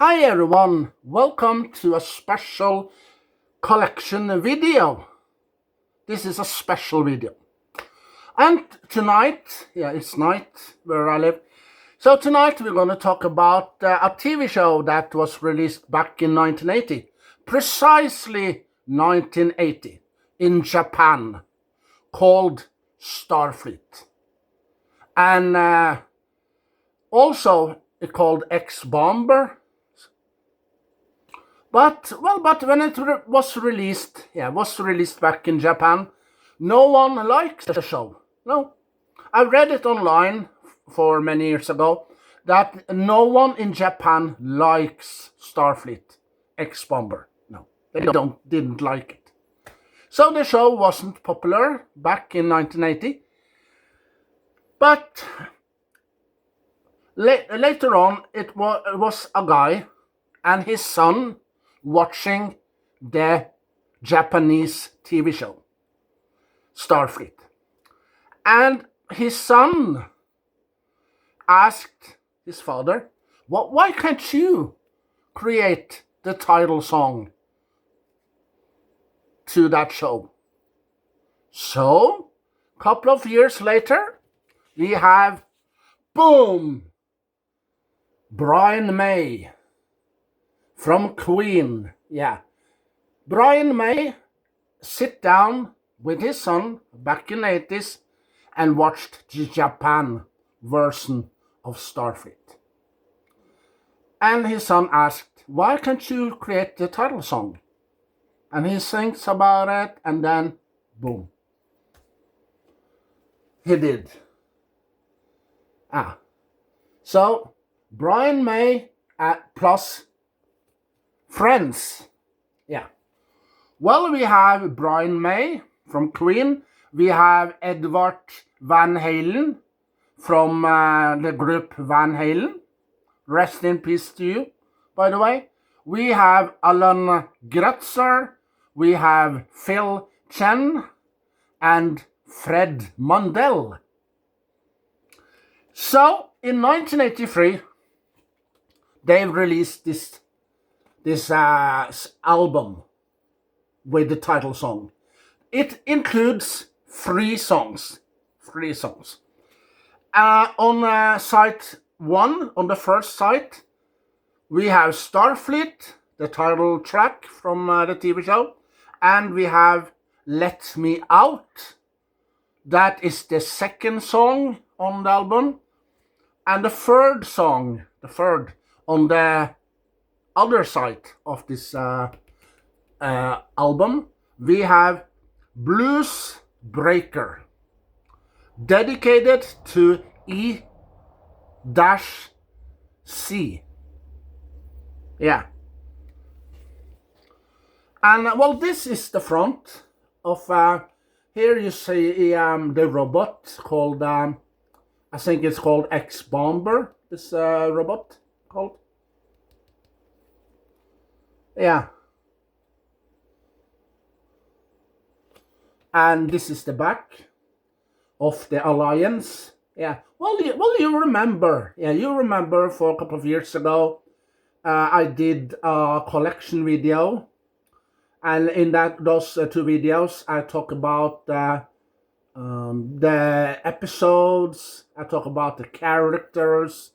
Hi everyone, welcome to a special collection video. This is a special video. And tonight, it's night where I live. So tonight we're going to talk about a TV show that was released back in 1980. Precisely 1980 in Japan, called Starfleet. And also it called X-Bomber. But when it was released, back in Japan, no one likes the show. No, I read it online for many years ago that no one in Japan likes Starfleet X-Bomber. No, they didn't like it. So the show wasn't popular back in 1980. But later on, it was a guy and his son watching the Japanese TV show, Starfleet. And his son asked his father, why can't you create the title song to that show? So, a couple of years later, we have, boom, Brian May from Queen. Brian May sit down with his son back in the 80s and watched the Japan version of Starfleet. And his son asked, why can't you create the title song? And he thinks about it, and then, boom, he did. So, Brian May plus friends. Well, we have Brian May from Queen. We have Eddie Van Halen from the group Van Halen. Rest in peace to you, by the way. We have Alan Gratzer. We have Chen and Fred Mandel. So, in 1983, they released this album with the title song. It includes three songs. On site 1, on the first site, we have Starfleet, the title track from the TV show, and we have Let Me Out. That is the second song on the album. And the third song, on the other side of this album, we have Blues Breaker, dedicated to E-C. And well, this is the front of here you see the robot called I think it's called X-Bomber, this robot called. And this is the back of the Alliance. Well, you remember. You remember for a couple of years ago, I did a collection video. And in those two videos, I talk about the episodes. I talk about the characters,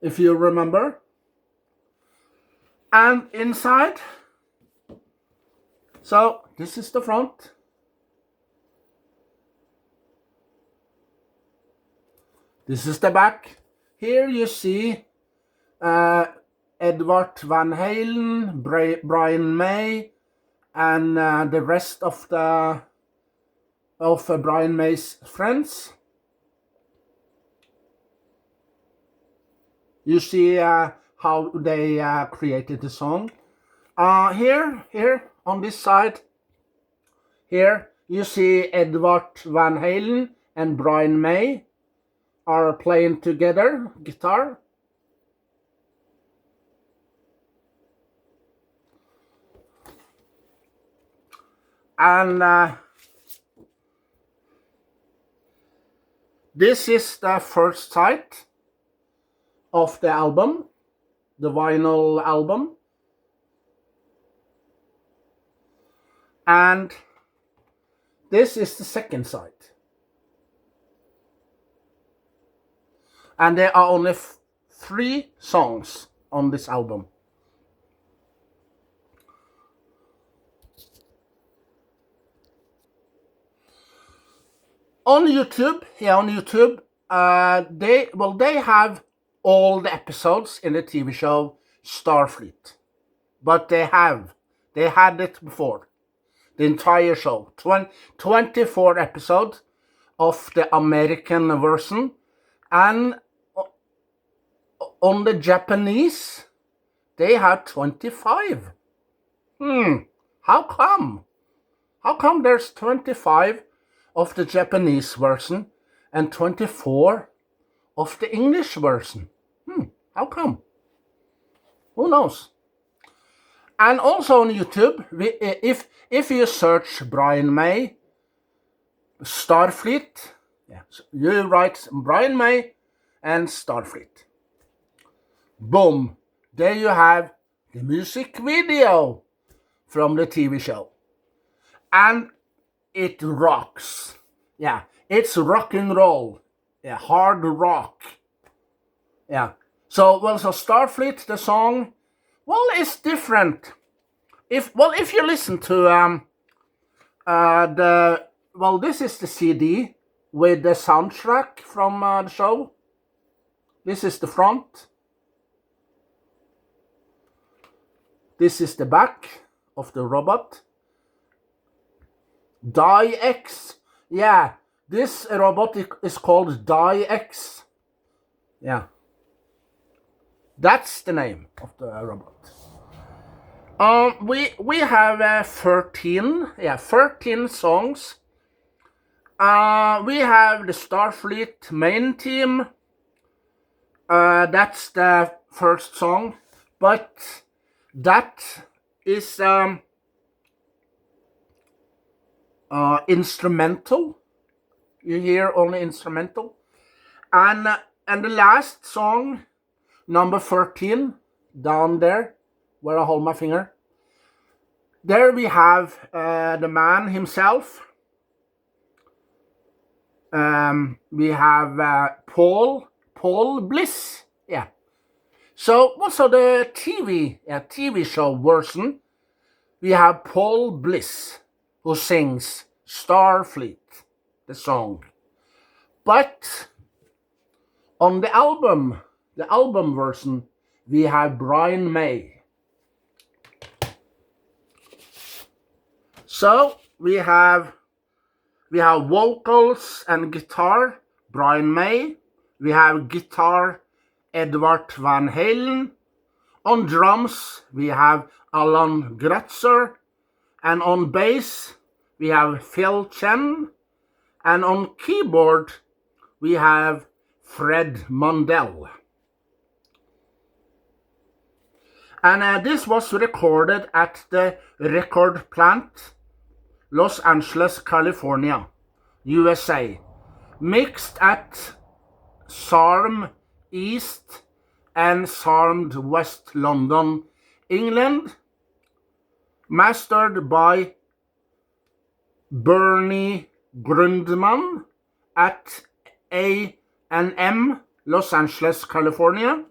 if you remember. And inside, so this is the front. This is the back. Here you see Eddie Van Halen, Brian May, and the rest of Brian May's friends. You see how they created the song. Here on this side, here you see Eddie Van Halen and Brian May are playing together guitar. And this is the first side of the album. the vinyl album. And this is the second side. And there are only 3 songs on this album. On YouTube, they have all the episodes in the TV show Starfleet. But they had it before. The entire show. 24 episodes of the American version. And on the Japanese, they have 25. How come? How come there's 25 of the Japanese version and 24 of the English version? How come? Who knows? And also on YouTube, if you search Brian May, Starfleet, so you write Brian May and Starfleet. Boom! There you have the music video from the TV show. And it rocks. Yeah, it's rock and roll. Yeah, hard rock. Yeah. So Starfleet, the song, it's different. If you listen to this is the CD with the soundtrack from the show. This is the front. This is the back of the robot. Die-X. Yeah, this robot is called Die-X. Yeah. That's the name of the robot. We have 13 songs. We have the Starfleet main theme. That's the first song, but that is instrumental. You hear only instrumental, and the last song, number 13, down there, where I hold my finger. There we have the man himself. We have Paul Bliss. Yeah. So also the TV show version, we have Paul Bliss who sings Starfleet, the song. But on the album version, we have Brian May. So we have vocals and guitar, Brian May. We have guitar, Eddie Van Halen. On drums, we have Alan Gratzer. And on bass, we have Chen. And on keyboard, we have Fred Mandel. And this was recorded at the record plant, Los Angeles, California, USA. Mixed at Sarm East and Sarmed West London, England. Mastered by Bernie Grundman at A&M, Los Angeles, California.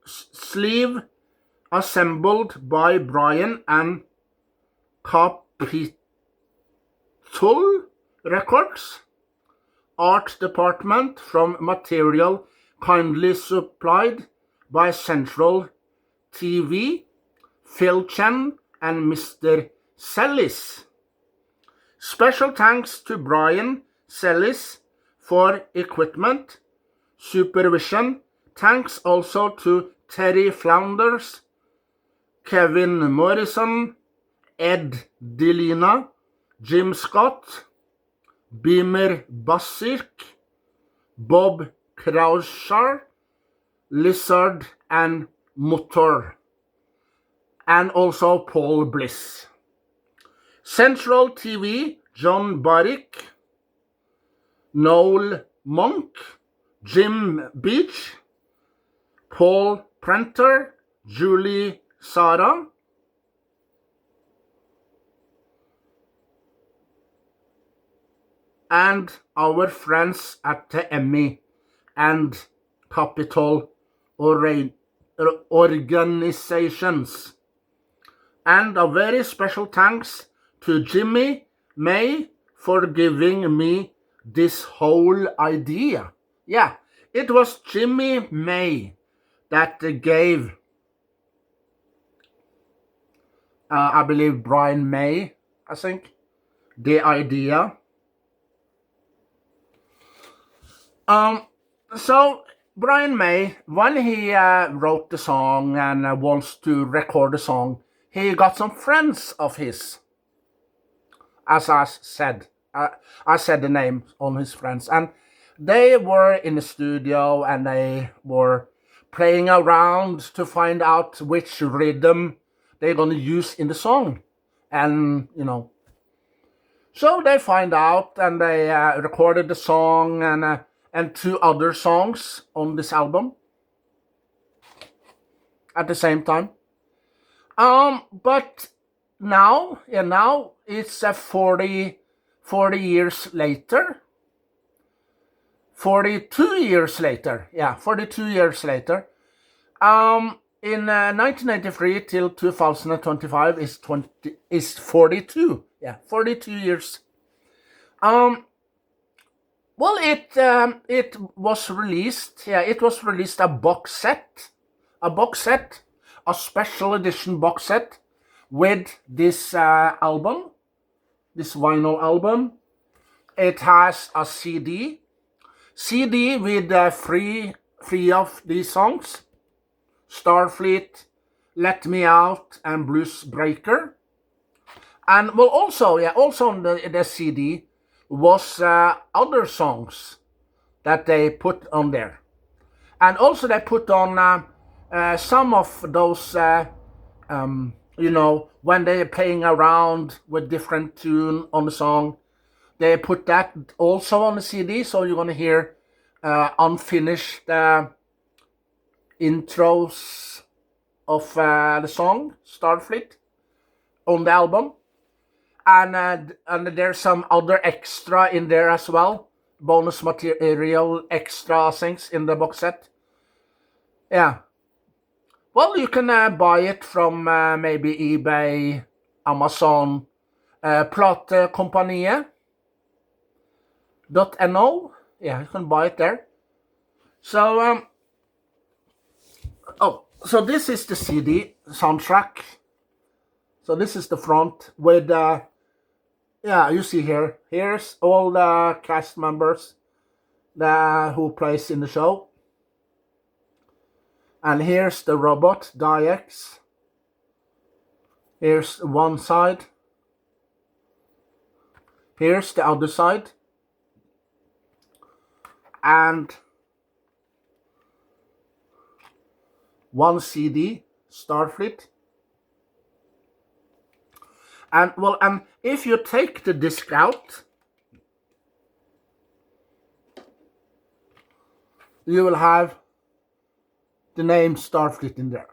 Sleeve assembled by Brian and Capitol Records. Art department from material kindly supplied by Central TV, Phil Chen and Mr. Sellis. Special thanks to Brian Sellis for equipment, supervision. Thanks also to Terry Flounders, Kevin Morrison, Ed Delina, Jim Scott, Beamer Bassirk, Bob Croucher, Lizard and Motor, and also Paul Bliss. Central TV, John Barrick, Noel Monk, Jim Beach, Paul Prenter, Julie Sara, and our friends at the Emmy and Capitol organizations. And a very special thanks to Jimmy May for giving me this whole idea. Yeah, it was Jimmy May that gave, I believe, Brian May, I think, the idea. So Brian May, when he wrote the song and wants to record the song, he got some friends of his. As I said the name on his friends, and they were in the studio and they were playing around to find out which rhythm they're gonna use in the song, and so they find out and they recorded the song and two other songs on this album at the same time. But now it's 40 years later. 42 years later. Yeah, 42 years later. In 1993 till 2025 is 42. Yeah, 42 years. Well, it was released. Yeah, it was released a special edition box set with this album, this vinyl album. It has a CD with three of these songs: Starfleet, Let Me Out, and Blues Breaker. And well, also on the CD was other songs that they put on there, and also they put on some of those. When they're playing around with different tune on the song, they put that also on the CD, so you're gonna hear unfinished intros of the song Starfleet on the album, and there's some other extra in there as well, bonus material, extra things in the box set. Yeah. Well, you can buy it from maybe eBay, Amazon, platekompaniet.no. Yeah, you can buy it there. So, so this is the CD soundtrack. So this is the front with, you see here. Here's all the cast members who plays in the show. And here's the robot, DIX. Here's one side. Here's the other side. And one CD, Starfleet. And well, if you take the disc out, you will have the name Starfleet in there.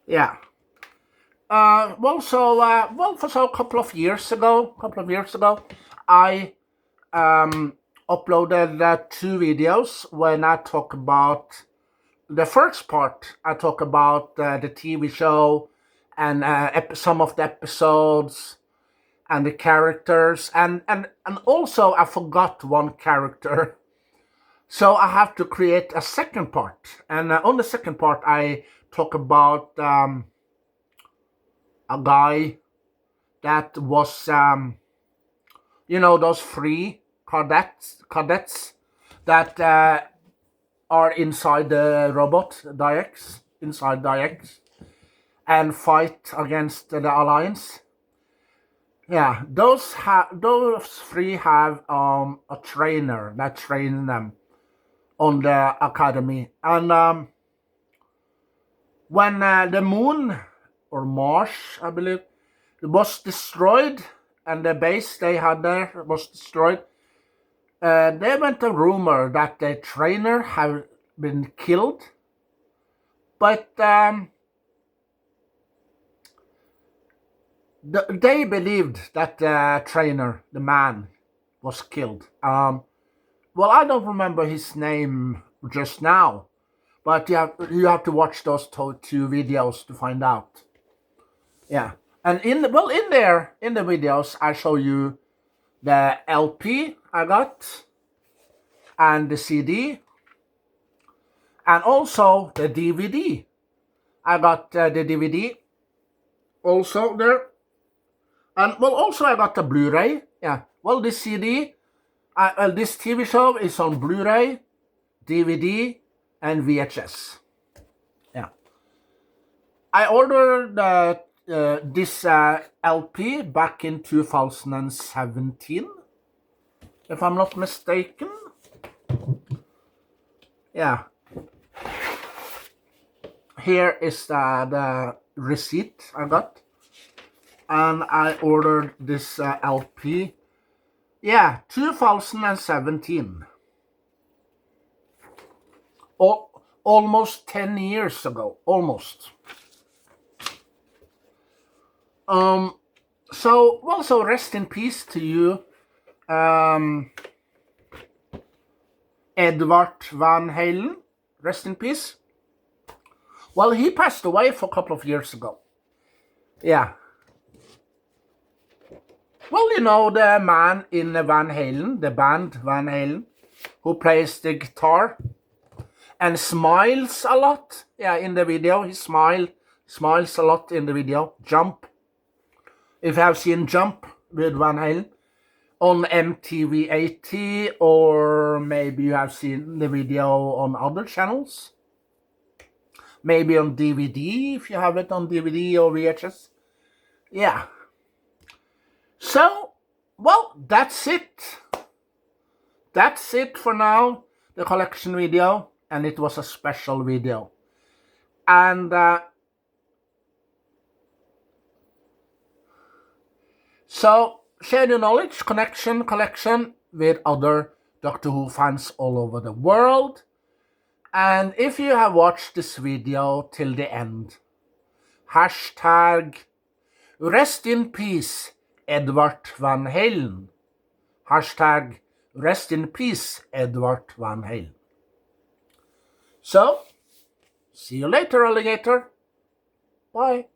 Yeah. So a couple of years ago, I uploaded 2 videos when I talk about the first part. I talk about the TV show and some of the episodes and the characters, and also I forgot one character, so I have to create a second part. And on the second part, I talk about a guy that was, those 3 cadets that are inside the robot DIX, and fight against the Alliance. Yeah, those 3 have a trainer that trains them on the academy. And when the moon, or Mars, I believe, was destroyed and the bass they had there was destroyed. There went a rumor that the trainer had been killed, but they believed that the trainer, the man, was killed. Well, I don't remember his name just now, but you have to watch those two videos to find out. Yeah, and in the videos I show you the LP I got, and the CD, and also the DVD. I got the DVD also there, and well, also I got the Blu-ray. Yeah, well, this CD, this TV show is on Blu-ray, DVD, and VHS. Yeah, I ordered this LP back in 2017, if I'm not mistaken. Yeah. Here is the receipt I got, and I ordered this LP. Yeah, 2017. Almost 10 years ago, almost. So rest in peace to you, Edward Van Halen. Rest in peace. Well, he passed away for a couple of years ago. Yeah. Well, you know the man in Van Halen, the band Van Halen, who plays the guitar and smiles a lot. Yeah, in the video, he smiles a lot in the video. Jump. If you have seen Jump with Van Halen on MTV 80, or maybe you have seen the video on other channels. Maybe on DVD, if you have it on DVD or VHS. Yeah. So, well, that's it. That's it for now, the collection video. And it was a special video. And so, share your knowledge, collection with other Doctor Who fans all over the world. And if you have watched this video till the end, hashtag rest in peace Edward Van Halen. Hashtag rest in peace Edward Van Halen. So, see you later, alligator. Bye.